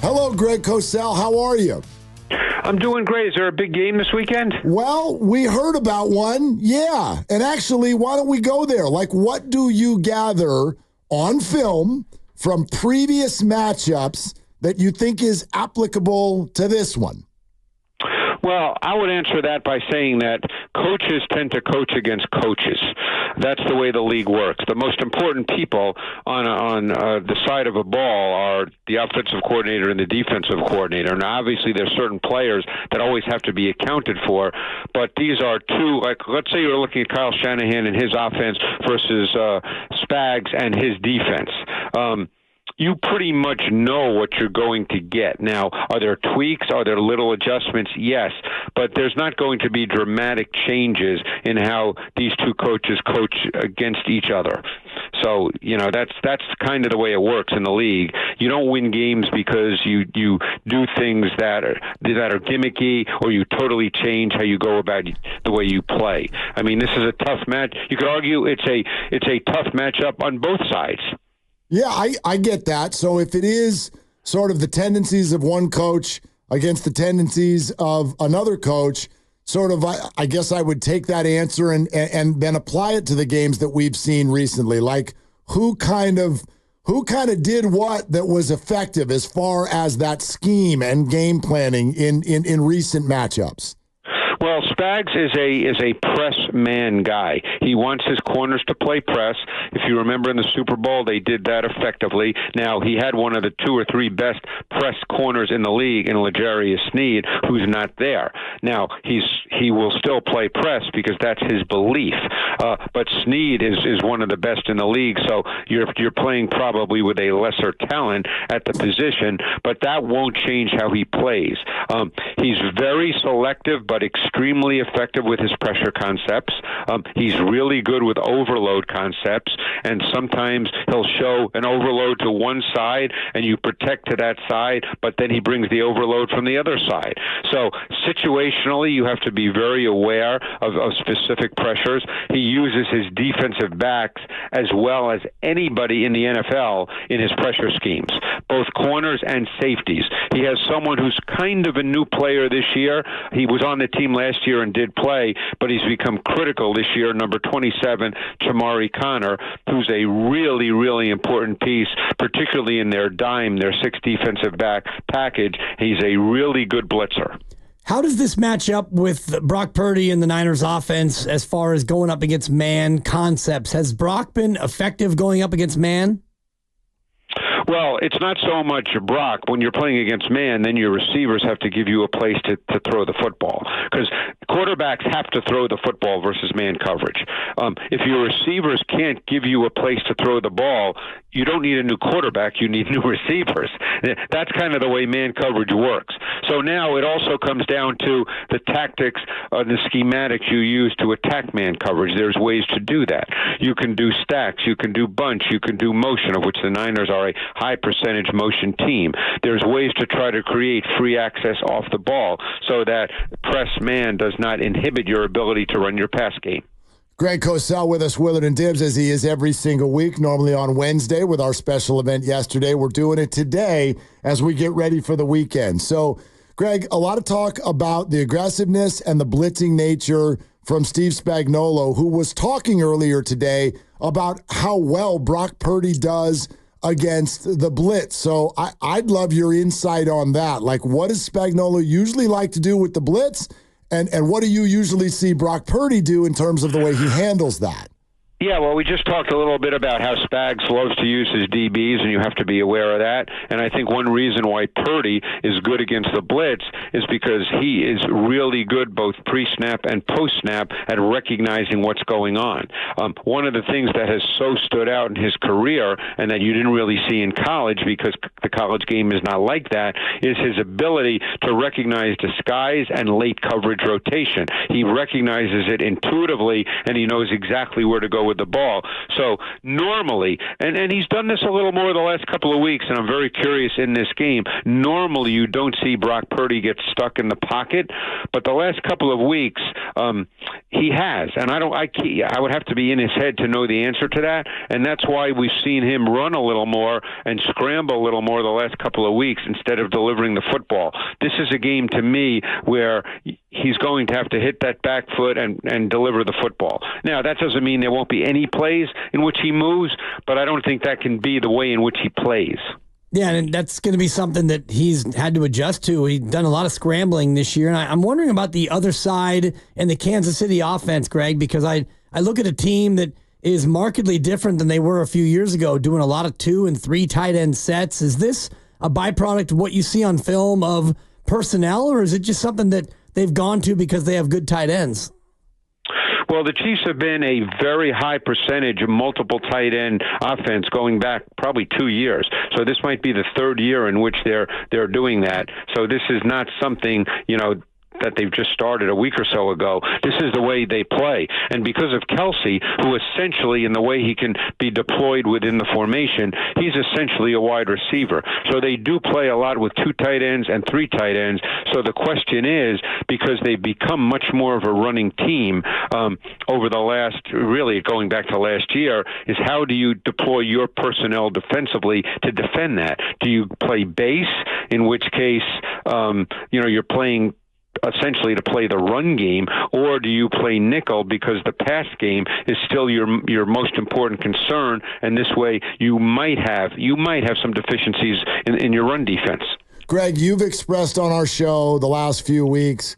Hello, Greg Cosell. How are you? I'm doing great. Is there a big game this weekend? Well, we heard about one. Yeah. And actually, why don't we go there? Like, what do you gather on film from previous matchups that you think is applicable to this one? Well, I would answer that by saying that coaches tend to coach against coaches. That's the way the league works. The most important people on the side of a ball are the offensive coordinator and the defensive coordinator. And obviously, there's certain players that always have to be accounted for. But these are two, like, let's say you're looking at Kyle Shanahan and his offense versus Spags and his defense. You pretty much know what you're going to get. Now, are there tweaks? Are there little adjustments? Yes. But there's not going to be dramatic changes in how these two coaches coach against each other. So, that's kind of the way it works in the league. You don't win games because you do things that are gimmicky, or you totally change how you go about the way you play. I mean, this is a tough match. You could argue it's a tough matchup on both sides. Yeah, I get that. So if it is sort of the tendencies of one coach against the tendencies of another coach, sort of, I guess I would take that answer and then apply it to the games that we've seen recently. Like, who kind of did what that was effective as far as that scheme and game planning in recent matchups? Well, Spags is a press man guy. He wants his corners to play press. If you remember in the Super Bowl, they did that effectively. Now, he had one of the 2 or 3 best press corners in the league in L'Jarius Sneed, who's not there. Now, he will still play press because that's his belief. But Sneed is one of the best in the league, so you're playing probably with a lesser talent at the position, but that won't change how he plays. He's very selective, but extremely effective with his pressure concepts. He's really good with overload concepts, and sometimes he'll show an overload to one side, and you protect to that side, but then he brings the overload from the other side. So situationally, you have to be very aware of specific pressures. He uses his defensive backs as well as anybody in the NFL in his pressure schemes, both corners and safeties. He has someone who's kind of a new player this year. He was on the team last year and did play, but he's become critical this year, number 27, Chamari Connor, who's a really, really important piece, particularly in their dime, their 6 defensive back package. He's a really good blitzer. How does this match up with Brock Purdy and the Niners offense as far as going up against man concepts? Has Brock been effective going up against man? Well, it's not so much Brock. When you're playing against man, then your receivers have to give you a place to throw the football, because quarterbacks have to throw the football versus man coverage. If your receivers can't give you a place to throw the ball, you don't need a new quarterback, you need new receivers. That's kind of the way man coverage works. So now it also comes down to the tactics, the schematics you use to attack man coverage. There's ways to do that. You can do stacks, you can do bunch, you can do motion, of which the Niners are a high percentage motion team. There's ways to try to create free access off the ball so that press man does not inhibit your ability to run your pass game. Greg Cosell with us, Willard and Dibs, as he is every single week, normally on Wednesday with our special event yesterday. We're doing it today as we get ready for the weekend. So, Greg, a lot of talk about the aggressiveness and the blitzing nature from Steve Spagnuolo, who was talking earlier today about how well Brock Purdy does against the blitz. So I'd love your insight on that. Like, what does Spagnuolo usually like to do with the blitz? And what do you usually see Brock Purdy do in terms of the way he handles that? Yeah, well, we just talked a little bit about how Spags loves to use his DBs, and you have to be aware of that. And I think one reason why Purdy is good against the blitz is because he is really good both pre-snap and post-snap at recognizing what's going on. One of the things that has so stood out in his career, and that you didn't really see in college because the college game is not like that, is his ability to recognize disguise and late coverage rotation. He recognizes it intuitively, and he knows exactly where to go with the ball. So normally, and he's done this a little more the last couple of weeks, and I'm very curious in this game. Normally, you don't see Brock Purdy get stuck in the pocket, but the last couple of weeks, he has, and I would have to be in his head to know the answer to that, and that's why we've seen him run a little more and scramble a little more the last couple of weeks instead of delivering the football. This is a game to me where he's going to have to hit that back foot and deliver the football. Now, that doesn't mean there won't be any plays in which he moves, but I don't think that can be the way in which he plays. Yeah, and that's going to be something that he's had to adjust to. He's done a lot of scrambling this year, and I'm wondering about the other side and the Kansas City offense, Greg, because I look at a team that is markedly different than they were a few years ago, doing a lot of 2 and 3 tight end sets. Is this a byproduct of what you see on film of personnel, or is it just something that they've gone to because they have good tight ends? Well, the Chiefs have been a very high percentage of multiple tight end offense going back probably 2 years. So this might be the third year in which they're doing that. So this is not something, that they've just started a week or so ago. This is the way they play. And because of Kelce, who essentially, in the way he can be deployed within the formation, he's essentially a wide receiver. So they do play a lot with 2 tight ends and 3 tight ends. So the question is, because they've become much more of a running team over the last, really going back to last year, is how do you deploy your personnel defensively to defend that? Do you play base, in which case, you're playing essentially to play the run game, or do you play nickel because the pass game is still your most important concern, and this way you might have some deficiencies in your run defense. Greg, you've expressed on our show the last few weeks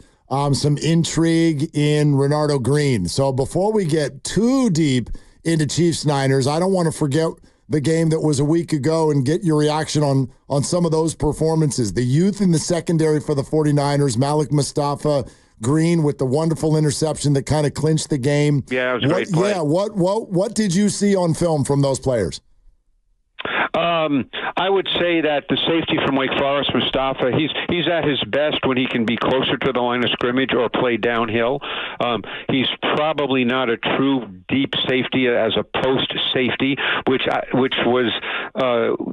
some intrigue in Renardo Green. So before we get too deep into Chiefs-Niners, I don't want to forget the game that was a week ago and get your reaction on some of those performances. The youth in the secondary for the 49ers, Malik Mustafa, Green with the wonderful interception that kind of clinched the game. Yeah, it was a great play. Yeah, what did you see on film from those players? I would say that the safety from Wake Forest, Mustafa, he's at his best when he can be closer to the line of scrimmage or play downhill. He's probably not a true deep safety as a post safety, which was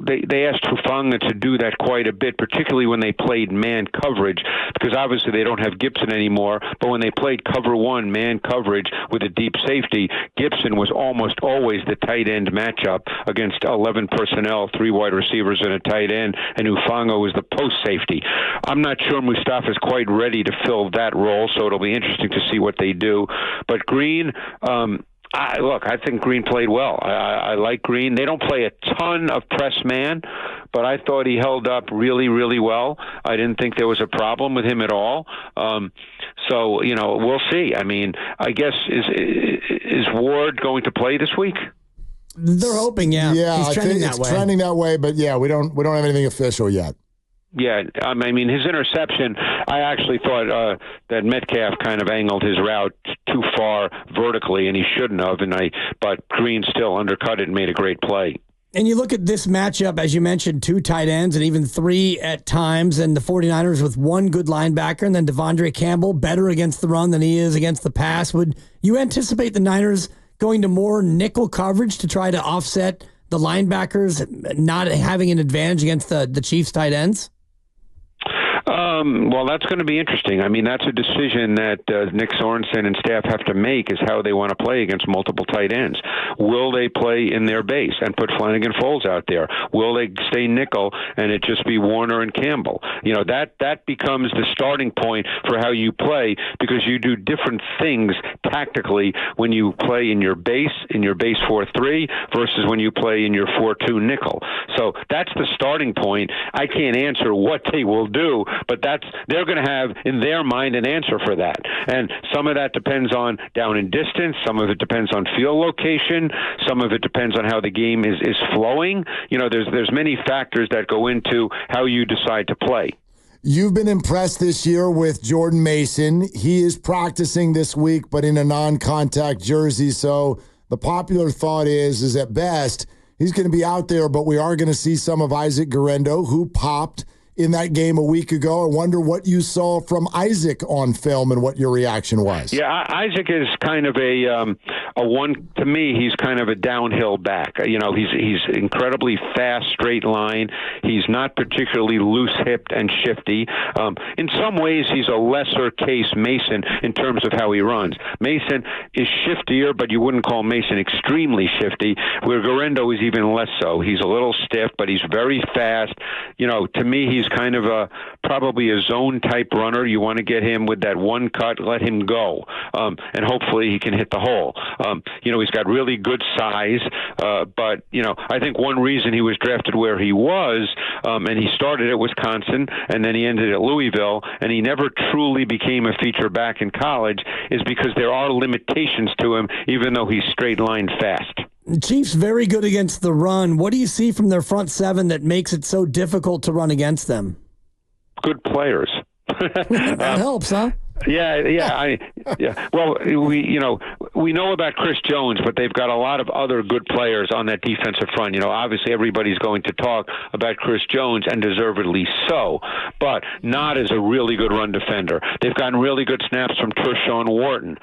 they asked Hufanga to do that quite a bit, particularly when they played man coverage, because obviously they don't have Gibson anymore. But when they played cover 1 man coverage with a deep safety, Gibson was almost always the tight end matchup against 11 personnel, 3 wide receivers and a tight end, and Hufanga was the post safety. I'm not sure Mustafa's quite ready to fill that role, so it'll be interesting to see what they do. But Green, I think Green played well. I like Green. They don't play a ton of press man, but I thought he held up really, really well. I didn't think there was a problem with him at all. So, we'll see. I mean, I guess, is Ward going to play this week? They're hoping, yeah. Yeah, he's trending that way. Trending that way, but yeah, we don't have anything official yet. Yeah, I mean, his interception, I actually thought that Metcalf kind of angled his route too far vertically, and he shouldn't have, but Green still undercut it and made a great play. And you look at this matchup, as you mentioned, 2 tight ends and even 3 at times, and the 49ers with 1 good linebacker, and then Devondre Campbell better against the run than he is against the pass. Would you anticipate the Niners going to more nickel coverage to try to offset the linebackers not having an advantage against the Chiefs tight ends? Well, that's going to be interesting. I mean, that's a decision that Nick Sorensen and staff have to make, is how they want to play against multiple tight ends. Will they play in their base and put Flanagan Foles out there? Will they stay nickel and it just be Warner and Campbell? That becomes the starting point for how you play, because you do different things tactically when you play in your base 4-3 versus when you play in your 4-2 nickel. So that's the starting point. I can't answer what they will do, but they're going to have in their mind an answer for that. And some of that depends on down and distance. Some of it depends on field location. Some of it depends on how the game is flowing. There's many factors that go into how you decide to play. You've been impressed this year with Jordan Mason. He is practicing this week, but in a non-contact jersey. So the popular thought is at best, he's going to be out there, but we are going to see some of Isaac Guerrero, who popped in that game a week ago. I wonder what you saw from Isaac on film and what your reaction was. Yeah, Isaac is kind of a one, to me, he's kind of a downhill back. He's incredibly fast, straight line. He's not particularly loose-hipped and shifty. In some ways, he's a lesser case Mason in terms of how he runs. Mason is shiftier, but you wouldn't call Mason extremely shifty, where Garendo is even less so. He's a little stiff, but he's very fast. To me, he's kind of probably a zone-type runner. You want to get him with that one cut, let him go, and hopefully he can hit the hole. He's got really good size, but I think one reason he was drafted where he was, and he started at Wisconsin, and then he ended at Louisville, and he never truly became a feature back in college, is because there are limitations to him, even though he's straight line fast. Chiefs very good against the run. What do you see from their front seven that makes it so difficult to run against them? Good players. That helps, huh? Yeah. Well, we know about Chris Jones, but they've got a lot of other good players on that defensive front. Obviously everybody's going to talk about Chris Jones, and deservedly so, but not as a really good run defender. They've gotten really good snaps from Tershawn Wharton.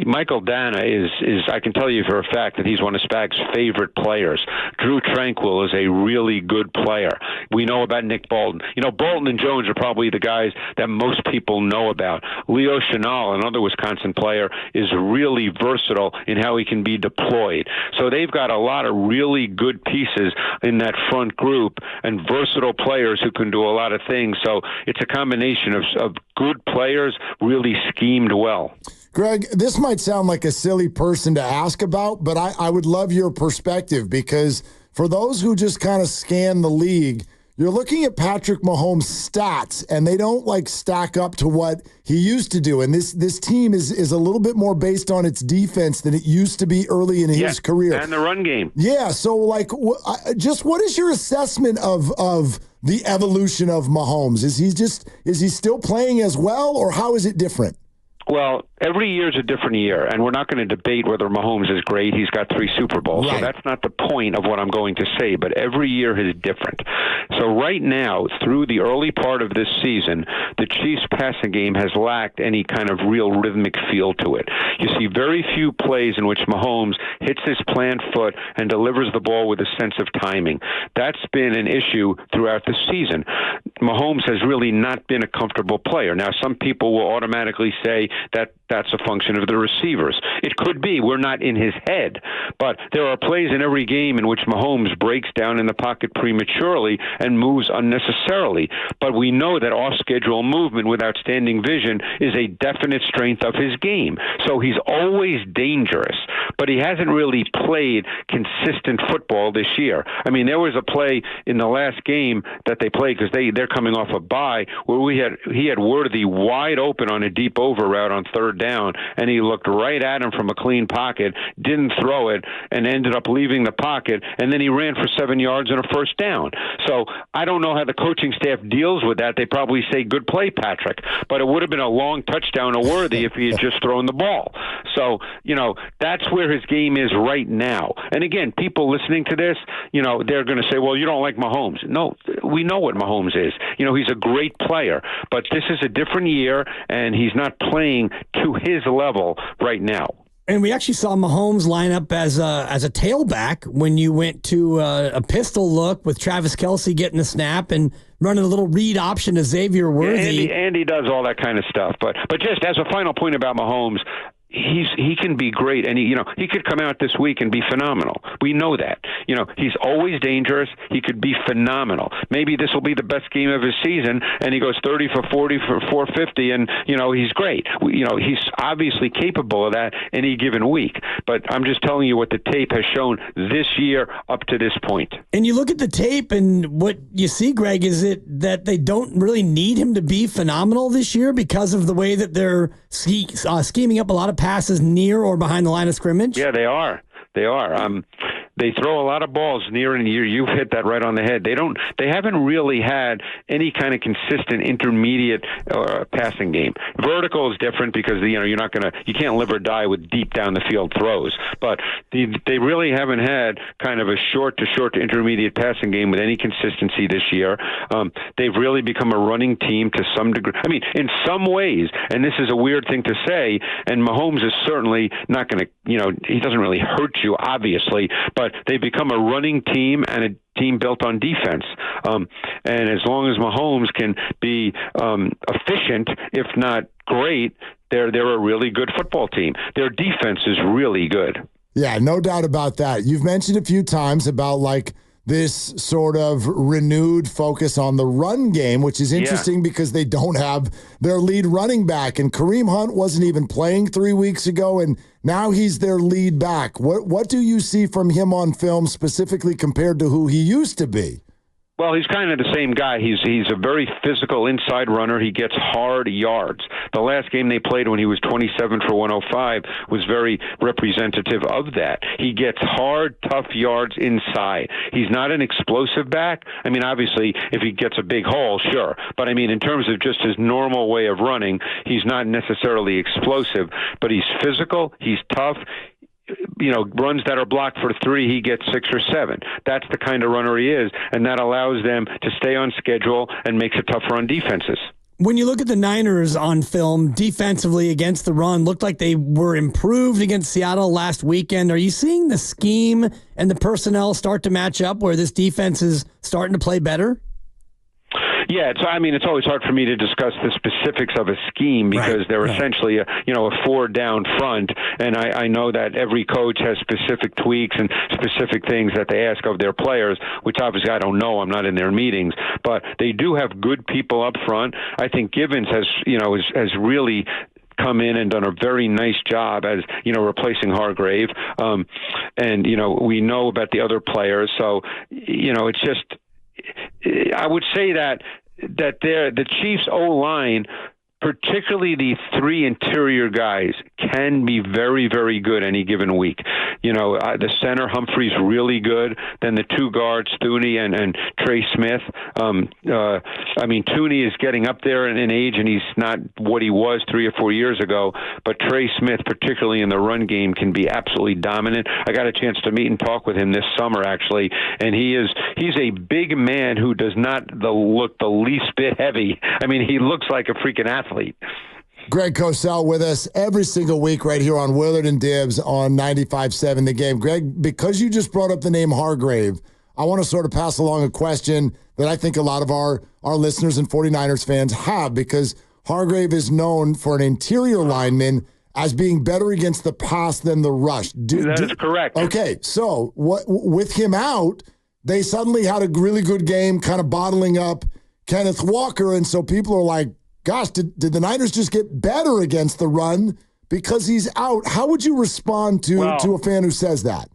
Michael Dana is I can tell you for a fact that he's one of Spag's favorite players. Drew Tranquill is a really good player. We know about Nick Bolton. Bolton and Jones are probably the guys that most people know about. Leo Chenal, another Wisconsin player, is really versatile in how he can be deployed. So they've got a lot of really good pieces in that front group and versatile players who can do a lot of things. So it's a combination of good players really schemed well. Greg, this might sound like a silly person to ask about, but I would love your perspective, because for those who just kind of scan the league, you're looking at Patrick Mahomes' stats, and they don't stack up to what he used to do. And this team is a little bit more based on its defense than it used to be early in his career. And the run game. Yeah. So just what is your assessment of the evolution of Mahomes? Is he still playing as well, or how is it different? Well, every year is a different year, and we're not going to debate whether Mahomes is great. He's got 3 Super Bowls, right. So that's not the point of what I'm going to say, but every year is different. So right now, through the early part of this season, the Chiefs' passing game has lacked any kind of real rhythmic feel to it. You see very few plays in which Mahomes hits his plant foot and delivers the ball with a sense of timing. That's been an issue throughout the season. Mahomes has really not been a comfortable player. Now, some people will automatically say that's a function of the receivers. It could be. We're not in his head. But there are plays in every game in which Mahomes breaks down in the pocket prematurely and moves unnecessarily. But we know that off-schedule movement with outstanding vision is a definite strength of his game. So he's always dangerous. But he hasn't really played consistent football this year. I mean, there was a play in the last game that they played, because they're coming off a bye, where he had Worthy wide open on a deep over route on third down, and he looked right at him from a clean pocket, didn't throw it, and ended up leaving the pocket, and then he ran for 7 yards and a first down. So I don't know how the coaching staff deals with that. They probably say, good play, Patrick, but it would have been a long touchdown to Worthy if he had just thrown the ball. So, that's where his game is right now. And again, people listening to this, they're going to say, well, you don't like Mahomes. No, we know what Mahomes is. He's a great player, but this is a different year, and he's not playing to his level right now. And we actually saw Mahomes line up as a tailback when you went to a pistol look with Travis Kelce getting the snap and running a little read option to Xavier Worthy. Yeah, Andy does all that kind of stuff. But just as a final point about Mahomes, he can be great, and he could come out this week and be phenomenal. We know that. He's always dangerous. He could be phenomenal. Maybe this will be the best game of his season, and he goes 30 for 40 for 450, and he's great. He's obviously capable of that any given week. But I'm just telling you what the tape has shown this year up to this point. And you look at the tape, and what you see, Greg, is that they don't really need him to be phenomenal this year because of the way that they're scheming up a lot of passes near or behind the line of scrimmage? Yeah, they are. they throw a lot of balls near and near. You've hit that right on the head. They haven't really had any kind of consistent intermediate passing game. Vertical is different because you can't live or die with deep down the field throws. But they really haven't had kind of a short to intermediate passing game with any consistency this year. They've really become a running team to some degree. I mean, in some ways, and this is a weird thing to say, and Mahomes is certainly not going to, he doesn't really hurt you, obviously, but they've become a running team and a team built on defense. And as long as Mahomes can be efficient, if not great, they're a really good football team. Their defense is really good. Yeah, no doubt about that. You've mentioned a few times about this sort of renewed focus on the run game, which is interesting because they don't have their lead running back. And Kareem Hunt wasn't even playing 3 weeks ago, and now he's their lead back. What do you see from him on film specifically compared to who he used to be? Well, he's kind of the same guy. He's a very physical inside runner. He gets hard yards. The last game they played when he was 27 for 105 was very representative of that. He gets hard, tough yards inside. He's not an explosive back. I mean, obviously, if he gets a big hole, sure. But, I mean, in terms of just his normal way of running, he's not necessarily explosive. But he's physical. He's tough. Runs that are blocked for 3, he gets 6 or 7. That's the kind of runner he is, and that allows them to stay on schedule and makes it tougher on defenses. When you look at the Niners on film, defensively against the run, looked like they were improved against Seattle last weekend. Are you seeing the scheme and the personnel start to match up where this defense is starting to play better? Yeah, it's always hard for me to discuss the specifics of a scheme because they're essentially a 4-down front, and I know that every coach has specific tweaks and specific things that they ask of their players, which obviously I don't know. I'm not in their meetings, but they do have good people up front. I think Givens has really come in and done a very nice job as replacing Hargrave, and we know about the other players, so it's just. I would say that the Chiefs' O-line, particularly the 3 interior guys, can be very, very good any given week. The center, Humphrey's really good. Then the 2 guards, Thuney and Trey Smith. Thuney is getting up there in age, and he's not what he was 3 or 4 years ago. But Trey Smith, particularly in the run game, can be absolutely dominant. I got a chance to meet and talk with him this summer, actually, and he's a big man who does not look the least bit heavy. I mean, he looks like a freaking athlete. Greg Cosell with us every single week right here on Willard and Dibs on 95.7 The Game. Greg, because you just brought up the name Hargrave, I want to sort of pass along a question that I think a lot of our listeners and 49ers fans have, because Hargrave is known for an interior lineman as being better against the pass than the rush. That is correct. Okay, so with him out, they suddenly had a really good game kind of bottling up Kenneth Walker, and so people are like, gosh, did the Niners just get better against the run because he's out? How would you respond to a fan who says that?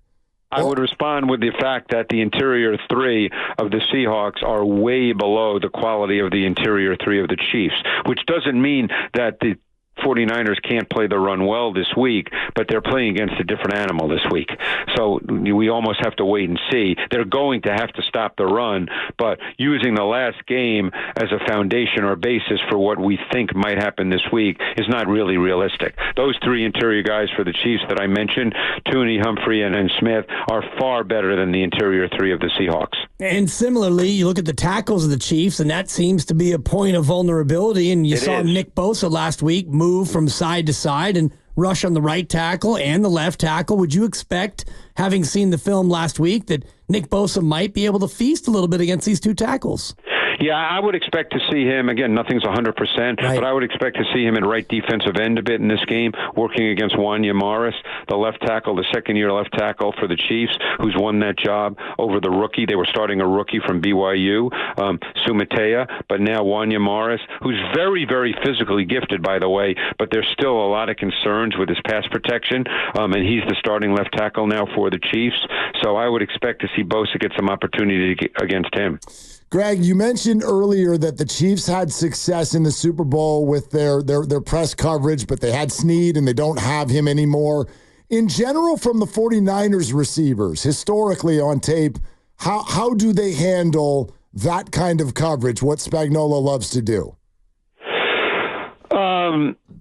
I would respond with the fact that the interior 3 of the Seahawks are way below the quality of the interior 3 of the Chiefs, which doesn't mean that the 49ers can't play the run well this week, but they're playing against a different animal this week. So we almost have to wait and see. They're going to have to stop the run, but using the last game as a foundation or basis for what we think might happen this week is not really realistic. Those 3 interior guys for the Chiefs that I mentioned, Thuney, Humphrey, and Smith, are far better than the interior 3 of the Seahawks. And similarly, you look at the tackles of the Chiefs, and that seems to be a point of vulnerability, and you saw Nick Bosa last week move from side to side and rush on the right tackle and the left tackle. Would you expect, having seen the film last week, that Nick Bosa might be able to feast a little bit against these 2 tackles? Yeah, I would expect to see him, again, nothing's 100%, but I would expect to see him in right defensive end a bit in this game, working against Wanya Morris, the left tackle, the second-year left tackle for the Chiefs, who's won that job over the rookie. They were starting a rookie from BYU, Sumatea, but now Wanya Morris, who's very, very physically gifted, by the way, but there's still a lot of concerns with his pass protection, and he's the starting left tackle now for the Chiefs. So I would expect to see Bosa get some opportunity against him. Greg, you mentioned earlier that the Chiefs had success in the Super Bowl with their press coverage, but they had Snead and they don't have him anymore. in general, from the 49ers receivers, historically on tape, how do they handle that kind of coverage, what Spagnuolo loves to do?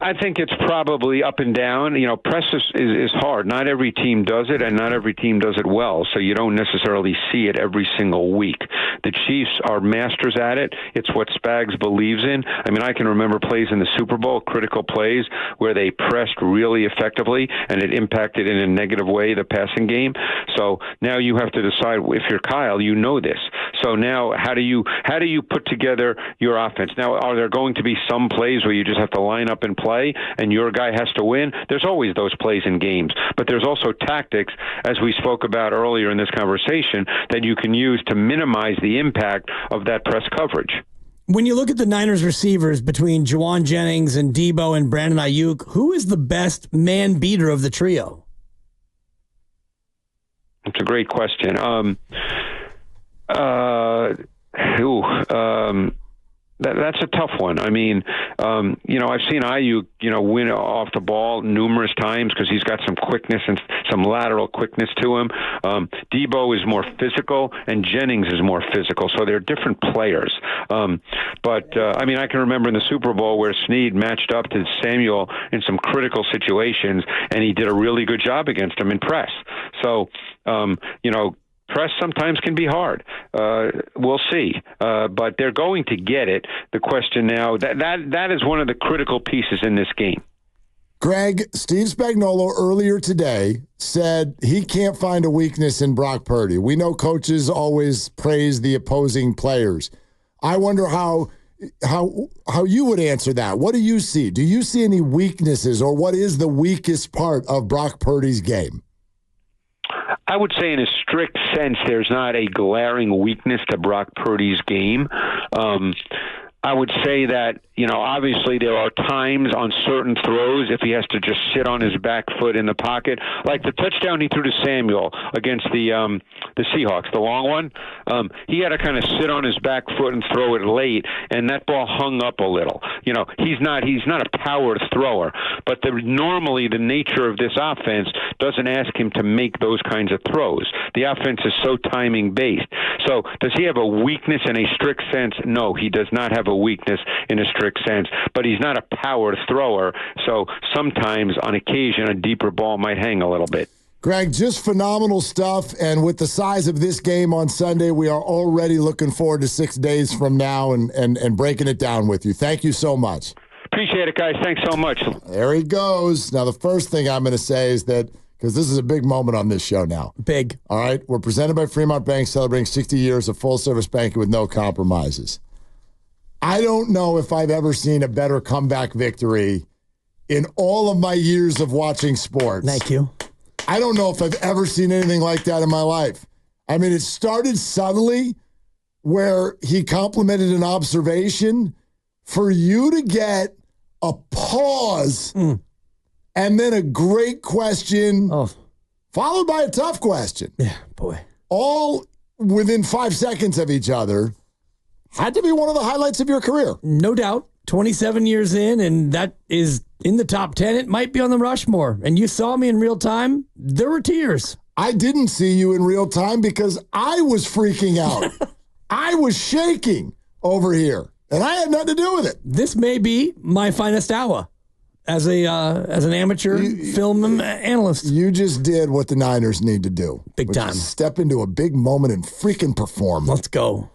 I think it's probably up and down. You know, press is hard. Not every team does it, and not every team does it well, so you don't necessarily see it every single week. The Chiefs are masters at it. It's what Spags believes in. I mean, I can remember plays in the Super Bowl, critical plays, where they pressed really effectively, and it impacted in a negative way the passing game. So now you have to decide, if you're Kyle, you know this. So now how do you put together your offense? Now, are there going to be some plays where you just have to line up and play and your guy has to win? There's always those plays in games, but there's also tactics, as we spoke about earlier in this conversation, that you can use to minimize the impact of that press coverage. When you look at the Niners receivers between Juwan Jennings and Debo and Brandon Ayuk, who is the best man beater of the trio? It's a great question. That's a tough one. I mean, I've seen Ayuk, win off the ball numerous times because he's got some quickness and some lateral quickness to him. Debo is more physical, and Jennings is more physical, so they're different players. I can remember in the Super Bowl where Snead matched up to Samuel in some critical situations, and he did a really good job against him in press. So, press sometimes can be hard. We'll see. But they're going to get it. The question now, that is one of the critical pieces in this game. Greg, Steve Spagnuolo earlier today said he can't find a weakness in Brock Purdy. We know coaches always praise the opposing players. I wonder how you would answer that. What do you see? Do you see any weaknesses, or what is the weakest part of Brock Purdy's game? I would say in a strict sense, there's not a glaring weakness to Brock Purdy's game. I would say that, obviously there are times on certain throws if he has to just sit on his back foot in the pocket, like the touchdown he threw to Samuel against the Seahawks, the long one. He had to kind of sit on his back foot and throw it late, and that ball hung up a little. He's not a power thrower, but normally the nature of this offense doesn't ask him to make those kinds of throws. The offense is so timing based. So does he have a weakness in a strict sense? No, he does not have a weakness in a strict sense, but he's not a power thrower, so sometimes, on occasion, a deeper ball might hang a little bit. Greg, just phenomenal stuff, and with the size of this game on Sunday, we are already looking forward to 6 days from now and breaking it down with you. Thank you so much. Appreciate it, guys. Thanks so much. There he goes. Now, the first thing I'm going to say is that, because this is a big moment on this show now. Big. All right, we're presented by Fremont Bank, celebrating 60 years of full-service banking with no compromises. I don't know if I've ever seen a better comeback victory in all of my years of watching sports. Thank you. I don't know if I've ever seen anything like that in my life. I mean, it started subtly where he complimented an observation. For you to get a pause and then a great question followed by a tough question. Yeah, boy. All within 5 seconds of each other. Had to be one of the highlights of your career. No doubt. 27 years in, and that is in the top 10. It might be on the Rushmore. And you saw me in real time. There were tears. I didn't see you in real time because I was freaking out. I was shaking over here, and I had nothing to do with it. This may be my finest hour as an amateur film analyst. You just did what the Niners need to do. Big time. Step into a big moment and freaking perform. Let's go.